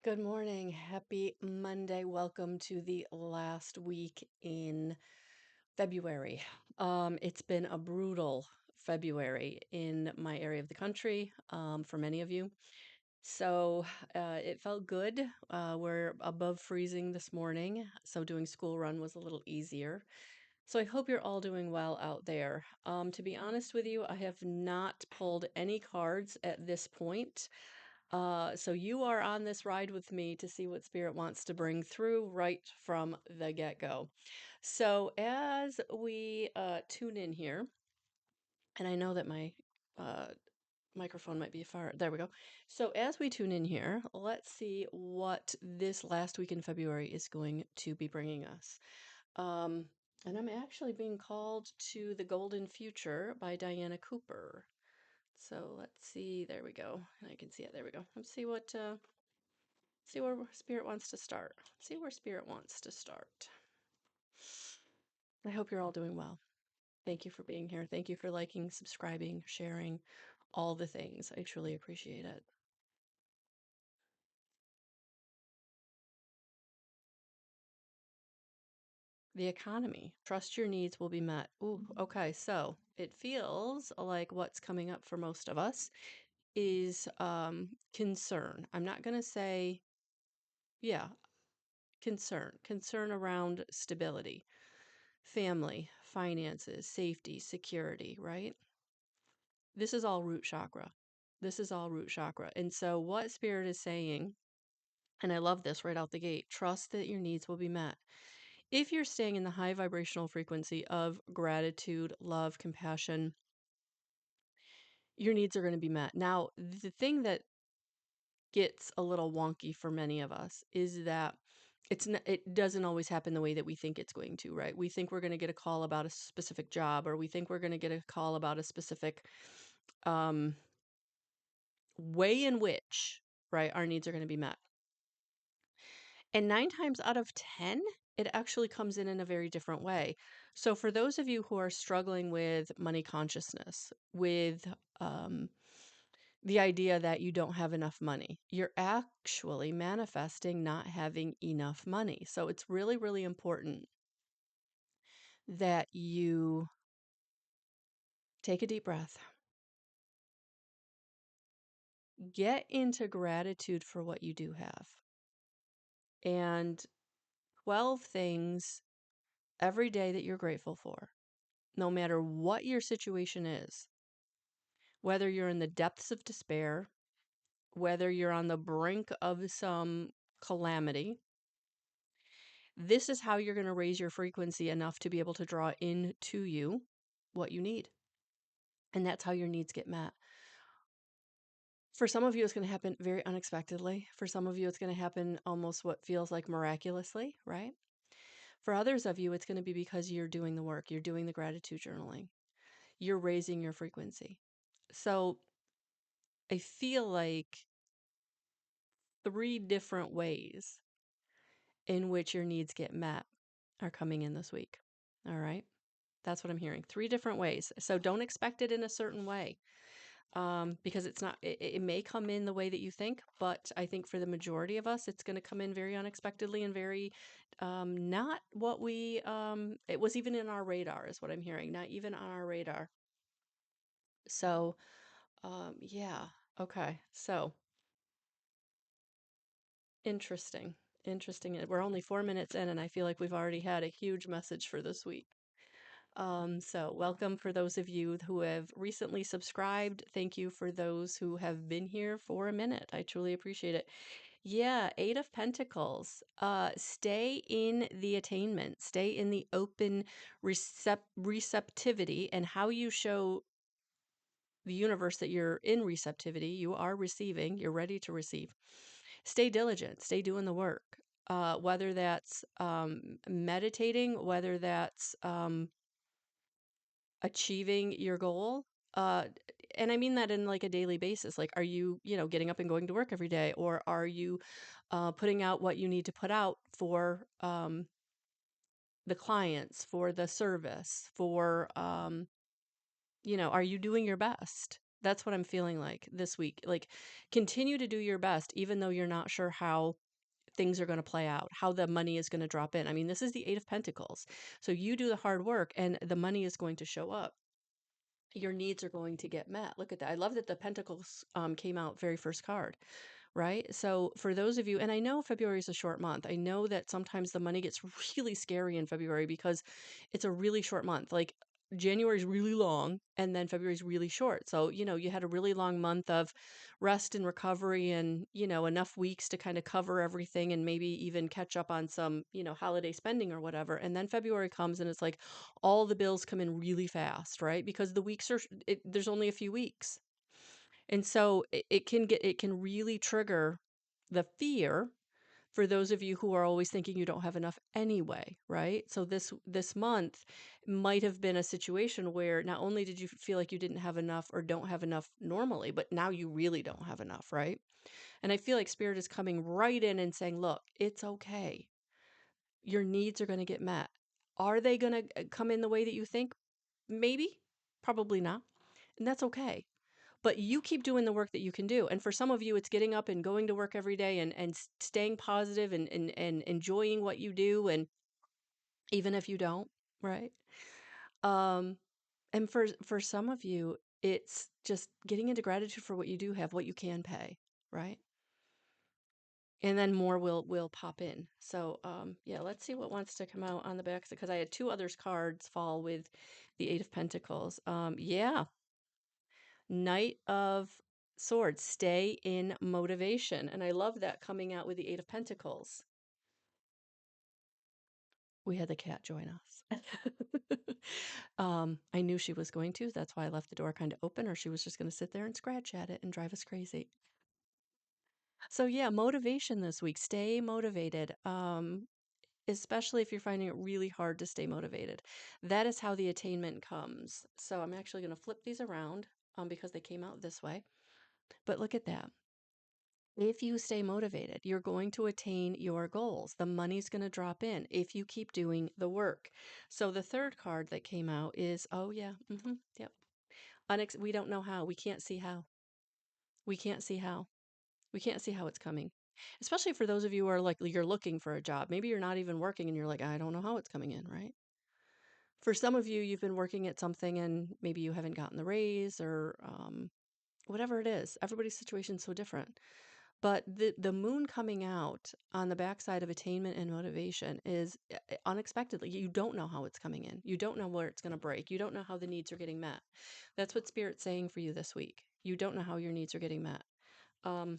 Good morning. Happy Monday. Welcome to the last week in February. It's been a brutal February in my area of the country, for many of you. So it felt good. We're above freezing this morning, so doing school run was a little easier. So I hope you're all doing well out there. To be honest with you, I have not pulled any cards at this point. So you are on this ride with me to see what Spirit wants to bring through right from the get-go. So as we tune in here, and I know that my uh, microphone might be far, there we go. So as we tune in here, let's see what this last week in February is going to be bringing us. Um, and I'm actually being called to the Golden Future by Diana Cooper. So let's see, there we go. I can see it, there we go. Let's see where Spirit wants to start. See where Spirit wants to start. I hope you're all doing well. Thank you for being here. Thank you for liking, subscribing, sharing, all the things. I truly appreciate it. The economy. Trust your needs will be met. Ooh, okay. So it feels like what's coming up for most of us is concern. I'm not going to say, yeah, concern. Concern around stability, family, finances, safety, security, right? This is all root chakra. This is all root chakra. And so, what Spirit is saying, and I love this right out the gate, trust that your needs will be met. If you're staying in the high vibrational frequency of gratitude, love, compassion, your needs are going to be met. Now, the thing that gets a little wonky for many of us is that it doesn't always happen the way that we think it's going to, right? We think we're going to get a call about a specific job, or we think we're going to get a call about a specific um, way in which, right, our needs are going to be met. And 9 times out of 10, it actually comes in a very different way. So, for those of you who are struggling with money consciousness, with the idea that you don't have enough money, you're actually manifesting not having enough money. So, it's really, really important that you take a deep breath, get into gratitude for what you do have, and 12 things every day that you're grateful for, no matter what your situation is, whether you're in the depths of despair, whether you're on the brink of some calamity. This is how you're going to raise your frequency enough to be able to draw into you what you need. And that's how your needs get met. For some of you, it's going to happen very unexpectedly. For some of you, it's going to happen almost what feels like miraculously, right? For others of you, it's going to be because you're doing the work, you're doing the gratitude journaling, you're raising your frequency. So I feel like 3 different ways in which your needs get met are coming in this week. All right. That's what I'm hearing. 3 different ways. So don't expect it in a certain way, because it's not, it may come in the way that you think, but I think for the majority of us, it's going to come in very unexpectedly and very not what it was even in our radar, is what I'm hearing. Not even on our radar. So, yeah. Okay. So, interesting. Interesting. We're only 4 minutes in, and I feel like we've already had a huge message for this week. So welcome for those of you who have recently subscribed. Thank you for those who have been here for a minute. I truly appreciate it. Yeah, Eight of Pentacles. Stay in the attainment, stay in the open receptivity, and how you show the universe that you're in receptivity, you are receiving, you're ready to receive. Stay diligent, stay doing the work. Whether that's meditating, whether that's achieving your goal. Uh, and I mean that in like a daily basis. Like, are you, getting up and going to work every day, or are you putting out what you need to put out for the clients, for the service, for, are you doing your best? That's what I'm feeling like this week. Like, continue to do your best, even though you're not sure how things are going to play out, how the money is going to drop in. I mean, this is the Eight of Pentacles. So you do the hard work and the money is going to show up. Your needs are going to get met. Look at that. I love that the Pentacles came out very first card, right? So for those of you, and I know February is a short month. I know that sometimes the money gets really scary in February because it's a really short month. Like January is really long and then February is really short. So, you had a really long month of rest and recovery and, enough weeks to kind of cover everything and maybe even catch up on some, holiday spending or whatever. And then February comes and it's like all the bills come in really fast, right? Because the weeks there's only a few weeks. And so it can really trigger the fear for those of you who are always thinking you don't have enough anyway, right? So this month might have been a situation where not only did you feel like you didn't have enough or don't have enough normally, but now you really don't have enough, right? And I feel like spirit is coming right in and saying, "Look, it's okay. Your needs are going to get met. Are they going to come in the way that you think? Maybe, probably not. And that's okay. But you keep doing the work that you can do. And for some of you, it's getting up and going to work every day and staying positive and enjoying what you do. And even if you don't, right? Um, and for some of you, it's just getting into gratitude for what you do have, what you can pay, right? And then more will pop in. So yeah, let's see what wants to come out on the back because I had two others cards fall with the Eight of Pentacles. Yeah, Knight of Swords, stay in motivation. And I love that coming out with the Eight of Pentacles. We had the cat join us. I knew she was going to. That's why I left the door kind of open, or she was just going to sit there and scratch at it and drive us crazy. So yeah, motivation this week. Stay motivated. Especially if you're finding it really hard to stay motivated. That is how the attainment comes. So I'm actually going to flip these around because they came out this way. But look at that. If you stay motivated, you're going to attain your goals. The money's going to drop in if you keep doing the work. So the third card that came out is, oh yeah, yep. We don't know how. We can't see how. We can't see how. We can't see how it's coming. Especially for those of you who are like, you're looking for a job. Maybe you're not even working and you're like, I don't know how it's coming in, right? For some of you, you've been working at something and maybe you haven't gotten the raise or whatever it is. Everybody's situation is so different. But the moon coming out on the backside of attainment and motivation is unexpectedly. You don't know how it's coming in. You don't know where it's going to break. You don't know how the needs are getting met. That's what Spirit's saying for you this week. You don't know how your needs are getting met. Because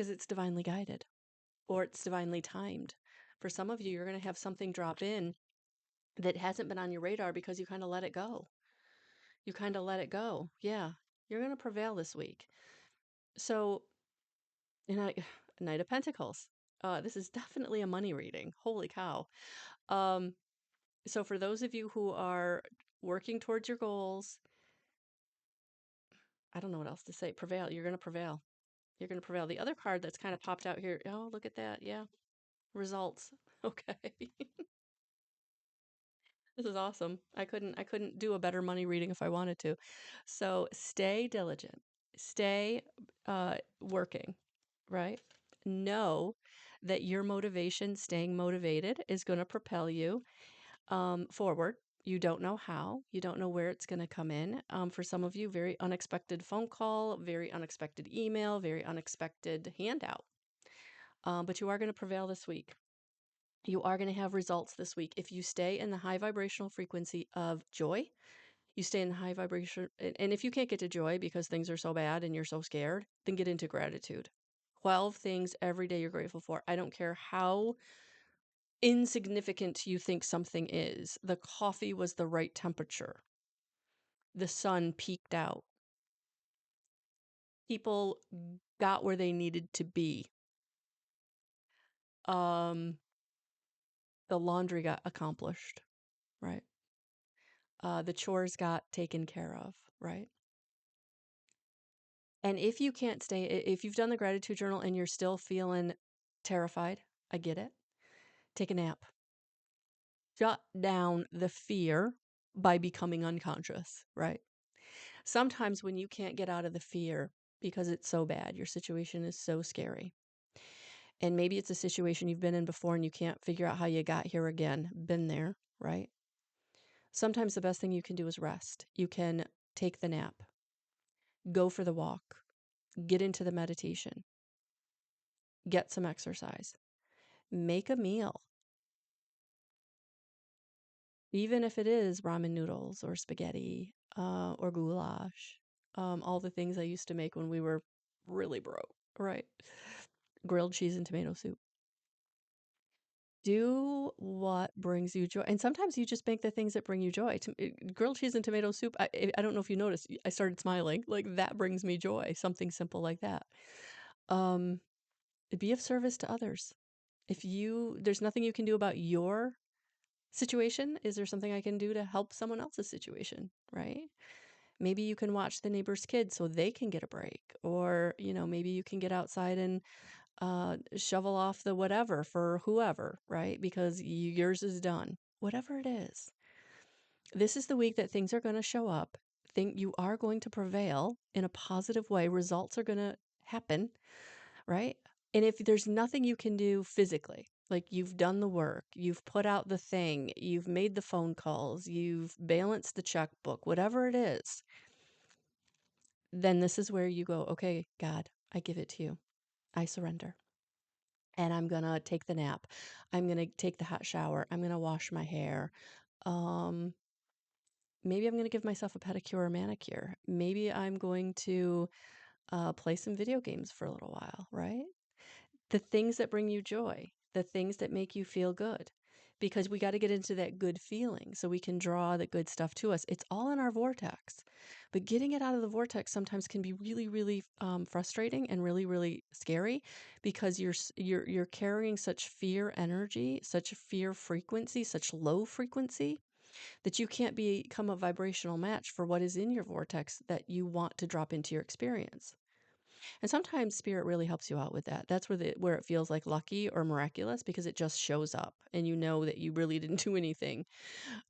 it's divinely guided or it's divinely timed. For some of you, you're going to have something drop in that hasn't been on your radar because you kind of let it go. You kind of let it go. Yeah, you're going to prevail this week. So, and I, Knight of Pentacles. This is definitely a money reading. Holy cow. Um, so for those of you who are working towards your goals, I don't know what else to say. Prevail. You're going to prevail. You're going to prevail. The other card that's kind of popped out here. Oh, look at that. Yeah. Results. Okay. This is awesome. I couldn't do a better money reading if I wanted to. So stay diligent. Stay working, right? Know that your motivation, staying motivated, is going to propel you forward. You don't know how. You don't know where it's going to come in. For some of you, very unexpected phone call, very unexpected email, very unexpected handout. But you are going to prevail this week. You are going to have results this week. If you stay in the high vibrational frequency of joy, you stay in the high vibration. And if you can't get to joy because things are so bad and you're so scared, then get into gratitude. 12 things every day you're grateful for. I don't care how insignificant you think something is. The coffee was the right temperature. The sun peaked out. People got where they needed to be. Um, the laundry got accomplished, right? The chores got taken care of, right? And if you can't stay, if you've done the gratitude journal and you're still feeling terrified, I get it. Take a nap. Shut down the fear by becoming unconscious, right? Sometimes when you can't get out of the fear because it's so bad, your situation is so scary. And maybe it's a situation you've been in before and you can't figure out how you got here again. Been there, right? Sometimes the best thing you can do is rest. You can take the nap, go for the walk, get into the meditation, get some exercise, make a meal, even if it is ramen noodles or spaghetti or goulash, all the things I used to make when we were really broke, right? Grilled cheese and tomato soup. Do what brings you joy. And sometimes you just make the things that bring you joy. Grilled cheese and tomato soup, I don't know if you noticed, I started smiling. Like that brings me joy, something simple like that. Um, be of service to others. There's nothing you can do about your situation. Is there something I can do to help someone else's situation, right? Maybe you can watch the neighbor's kids so they can get a break. Or, maybe you can get outside and shovel off the whatever for whoever, right? Because yours is done. Whatever it is. This is the week that things are going to show up. Think you are going to prevail in a positive way. Results are going to happen, right? And if there's nothing you can do physically, like you've done the work, you've put out the thing, you've made the phone calls, you've balanced the checkbook, whatever it is, then this is where you go, okay, God, I give it to you. I surrender. And I'm going to take the nap. I'm going to take the hot shower. I'm going to wash my hair. Um, Maybe I'm going to give myself a pedicure or manicure. Maybe I'm going to play some video games for a little while, right? The things that bring you joy, the things that make you feel good, because we got to get into that good feeling so we can draw the good stuff to us. It's all in our vortex, but getting it out of the vortex sometimes can be really, really frustrating and really, really scary because you're carrying such fear energy, such fear frequency, such low frequency that you can't become a vibrational match for what is in your vortex that you want to drop into your experience. And sometimes spirit really helps you out with that. That's where it feels like lucky or miraculous because it just shows up and you know that you really didn't do anything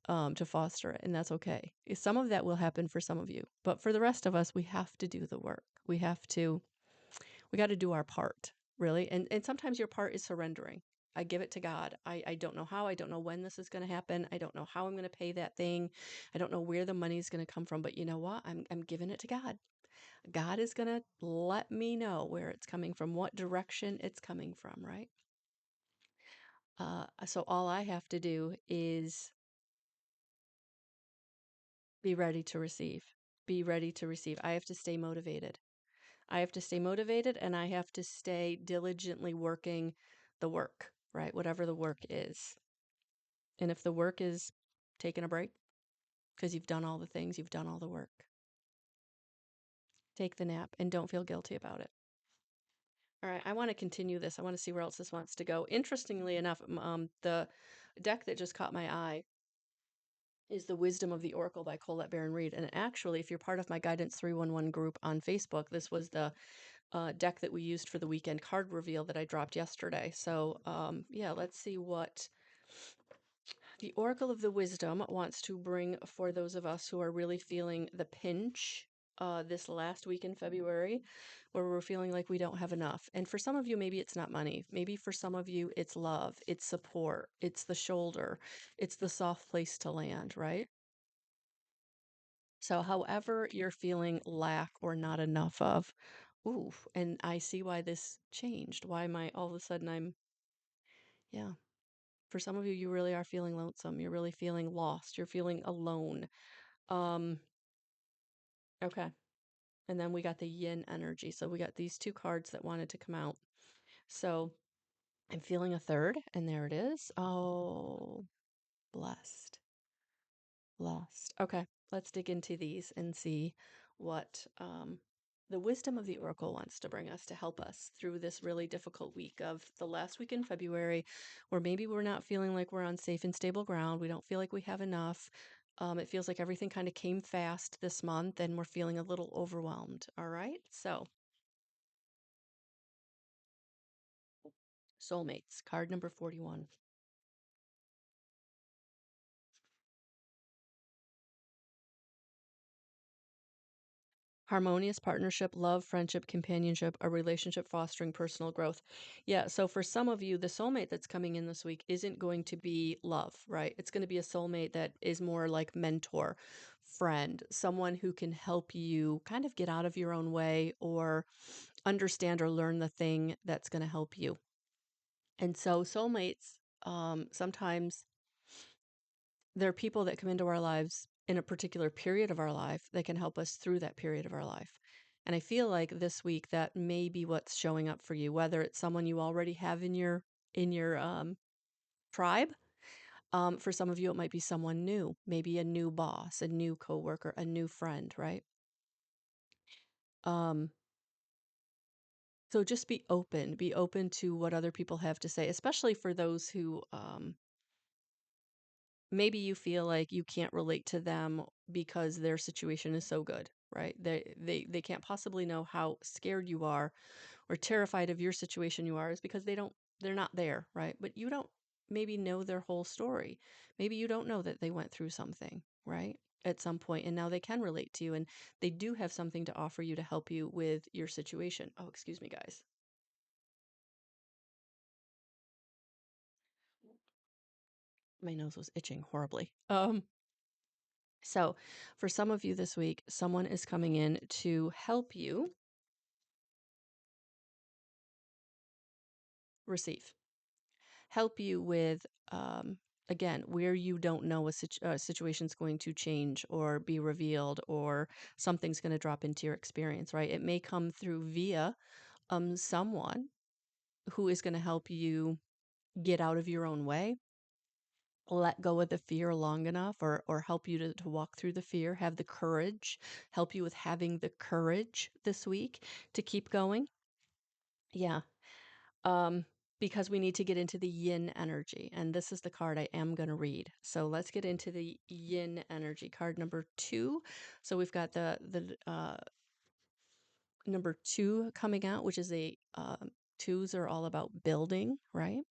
to foster it, and that's okay. Some of that will happen for some of you, but for the rest of us, we have to do the work. We got to do our part, really. And sometimes your part is surrendering. I give it to God. I don't know how. I don't know when this is going to happen. I don't know how I'm going to pay that thing. I don't know where the money is going to come from. But you know what? I'm giving it to God. God is going to let me know where it's coming from, what direction it's coming from, right? So all I have to do is be ready to receive. Be ready to receive. I have to stay motivated. I have to stay motivated and I have to stay diligently working the work, right? Whatever the work is. And if the work is taking a break because you've done all the things, you've done all the work, take the nap and don't feel guilty about it. All right, I want to continue this. I want to see where else this wants to go. Interestingly enough, the deck that just caught my eye is The Wisdom of the Oracle by Colette Baron Reed. And actually, if you're part of my Guidance 311 group on Facebook, this was the deck that we used for the weekend card reveal that I dropped yesterday. So, yeah, let's see what the Oracle of the Wisdom wants to bring for those of us who are really feeling the pinch this last week in February, where we're feeling like we don't have enough. And for some of you, maybe it's not money. Maybe for some of you, it's love, it's support, it's the shoulder, it's the soft place to land, right? So, however you're feeling lack or not enough of, ooh, and I see why this changed. Why all of a sudden yeah. For some of you, you really are feeling lonesome. You're really feeling lost. You're feeling alone. Um, okay. And then we got the yin energy. So we got these two cards that wanted to come out. So I'm feeling a third, and there it is. Oh, blessed. Lost. Okay, let's dig into these and see what the wisdom of the oracle wants to bring us to help us through this really difficult week of the last week in February, where maybe we're not feeling like we're on safe and stable ground. We don't feel like we have enough. It feels like everything kind of came fast this month and we're feeling a little overwhelmed. All right, so soulmates, card number 41. harmonious partnership, love, friendship, companionship, a relationship fostering personal growth. Yeah, so for some of you, the soulmate that's coming in this week isn't going to be love, right? It's going to be a soulmate that is more like mentor, friend, someone who can help you kind of get out of your own way or understand or learn the thing that's going to help you. And so soulmates, sometimes there are people that come into our lives in a particular period of our life that can help us through that period of our life. And I feel like this week that may be what's showing up for you, whether it's someone you already have in your tribe. For some of you, it might be someone new, maybe a new boss, a new coworker, a new friend, right? Um, so just be open to what other people have to say, especially for those who maybe you feel like you can't relate to them because their situation is so good, right? They can't possibly know how scared you are or terrified of your situation you are is because they're not there, right? But you don't maybe know their whole story. Maybe you don't know that they went through something, right? At some point, and now they can relate to you and they do have something to offer you to help you with your situation. Oh, excuse me, guys. My nose was itching horribly. So, for some of you this week, someone is coming in to help you receive, help you with, again, where you don't know a situation's going to change or be revealed or something's going to drop into your experience, right? It may come through via someone who is going to help you get out of your own way, let go of the fear long enough or help you to walk through the fear, have the courage, help you with having the courage this week to keep going. Yeah. Um, because we need to get into the yin energy. And this is the card I am going to read. So let's get into the yin energy. Card number 2. So we've got the number 2 coming out, which is a twos are all about building, right?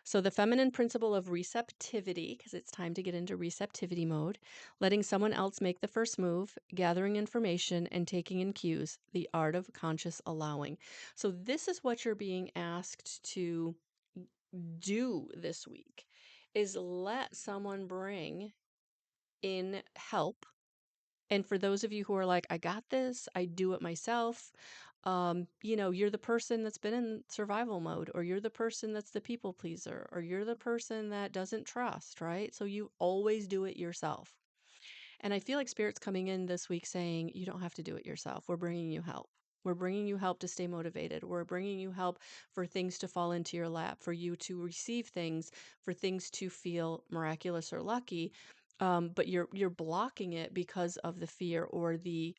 So the feminine principle of receptivity, because it's time to get into receptivity mode, letting someone else make the first move, gathering information, and taking in cues, the art of conscious allowing. So this is what you're being asked to do this week, is let someone bring in help. And for those of you who are like, I got this, I do it myself, you're the person that's been in survival mode, or you're the person that's the people pleaser, or you're the person that doesn't trust, right? So you always do it yourself. And I feel like Spirit's coming in this week saying, you don't have to do it yourself. We're bringing you help. We're bringing you help to stay motivated. We're bringing you help for things to fall into your lap, for you to receive things, for things to feel miraculous or lucky. But you're blocking it because of the fear or the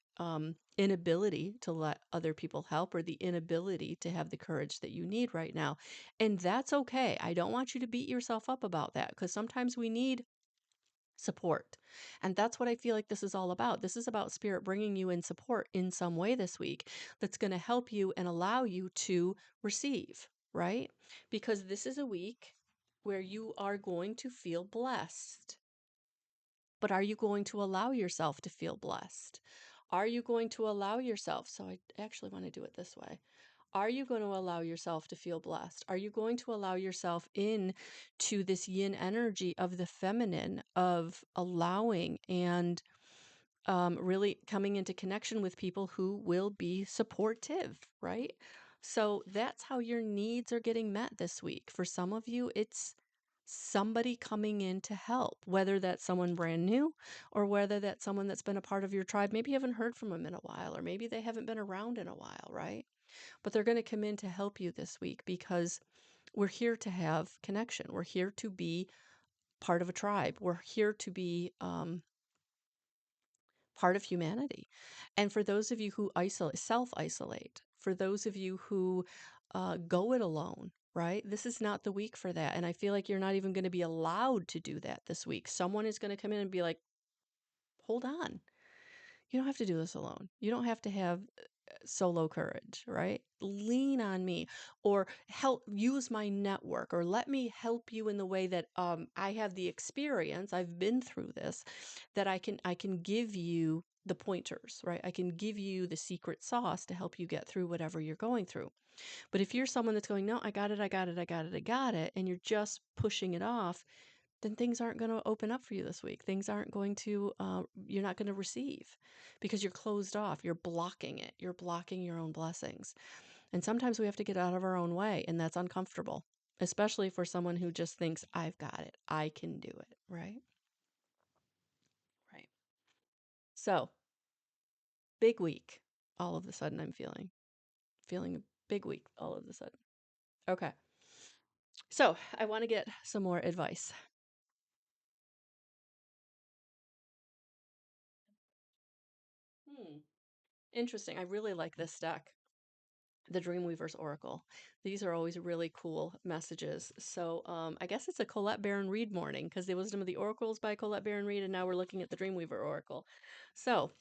inability to let other people help or the inability to have the courage that you need right now. And that's okay. I don't want you to beat yourself up about that because sometimes we need support. And that's what I feel like this is all about. This is about Spirit bringing you in support in some way this week that's going to help you and allow you to receive, right? Because this is a week where you are going to feel blessed. But are you going to allow yourself to feel blessed? Are you going to allow yourself? So I actually want to do it this way. Are you going to allow yourself to feel blessed? Are you going to allow yourself in to this yin energy of the feminine, of allowing and really coming into connection with people who will be supportive, right? So that's how your needs are getting met this week. For some of you, it's somebody coming in to help, whether that's someone brand new or whether that's someone that's been a part of your tribe. Maybe you haven't heard from them in a while, or maybe they haven't been around in a while, right? But they're going to come in to help you this week because we're here to have connection. We're here to be part of a tribe. We're here to be part of humanity. And for those of you who self-isolate, for those of you who go it alone, right? This is not the week for that. And I feel like you're not even going to be allowed to do that this week. Someone is going to come in and be like, hold on. You don't have to do this alone. You don't have to have solo courage, right? Lean on me or help use my network or let me help you in the way that I have the experience. I've been through this that I can give you the pointers, right? I can give you the secret sauce to help you get through whatever you're going through. But if you're someone that's going, no, I got it, I got it, I got it, I got it, and you're just pushing it off, then things aren't going to open up for you this week. Things aren't going to, you're not going to receive because you're closed off. You're blocking it. You're blocking your own blessings. And sometimes we have to get out of our own way, and that's uncomfortable, especially for someone who just thinks, I've got it. I can do it. Right? Right. So, big week. All of a sudden, I'm feeling a big week all of a sudden. Okay. So, I want to get some more advice. Hmm. Interesting. I really like this deck, the Dreamweaver's Oracle. These are always really cool messages. So I guess it's a Colette Baron Reed morning because the Wisdom of the Oracles by Colette Baron Reed, and now we're looking at the Dreamweaver Oracle. So